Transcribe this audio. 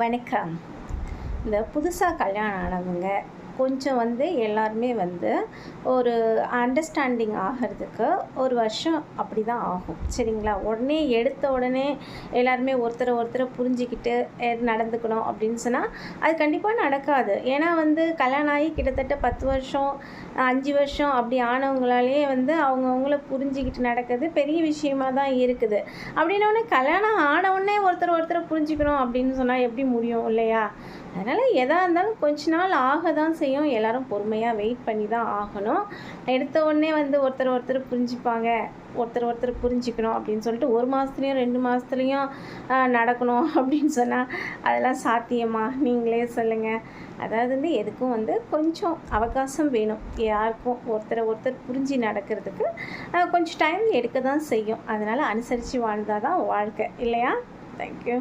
வணக்கம். இந்த புதுசாக கல்யாணம் ஆனவங்க கொஞ்சம் எல்லாருமே ஒரு அண்டர்ஸ்டாண்டிங் ஆகிறதுக்கு 1 வருஷம் அப்படி தான் ஆகும். சரிங்களா? எடுத்த உடனே எல்லாருமே ஒருத்தரை புரிஞ்சுக்கிட்டு நடந்துக்கணும் அப்படின்னு சொன்னால் அது கண்டிப்பாக நடக்காது. ஏன்னா கல்யாணம் ஆகி கிட்டத்தட்ட 10 வருஷம் 5 வருஷம் அப்படி ஆனவங்களாலேயே அவங்கவுங்கள புரிஞ்சுக்கிட்டு நடக்கிறது பெரிய விஷயமாக தான் இருக்குது. அப்படின்னோடனே கல்யாணம் ஆனவுடனே ஒருத்தரை புரிஞ்சுக்கணும் அப்படின்னு சொன்னால் எப்படி முடியும் இல்லையா? அதனால் எதாக இருந்தாலும் கொஞ்ச நாள் ஆக தான் செய்யும். எல்லோரும் பொறுமையாக வெயிட் பண்ணி தான் ஆகணும். எடுத்த உடனே ஒருத்தர் புரிஞ்சுப்பாங்க, ஒருத்தர் புரிஞ்சுக்கணும் அப்படின்னு சொல்லிட்டு 1 மாதத்துலேயும் 2 மாதத்துலேயும் நடக்கணும் அப்படின்னு சொன்னால் அதெல்லாம் சாத்தியமா? நீங்களே சொல்லுங்கள். அதாவது எதுக்கும் கொஞ்சம் அவகாசம் வேணும். யாருக்கும் ஒருத்தர் புரிஞ்சு நடக்கிறதுக்கு கொஞ்சம் டைம் எடுக்க தான் செய்யும். அதனால் அனுசரித்து வாழ்ந்தால் தான் வாழ்க்கை இல்லையா? தேங்க்யூ.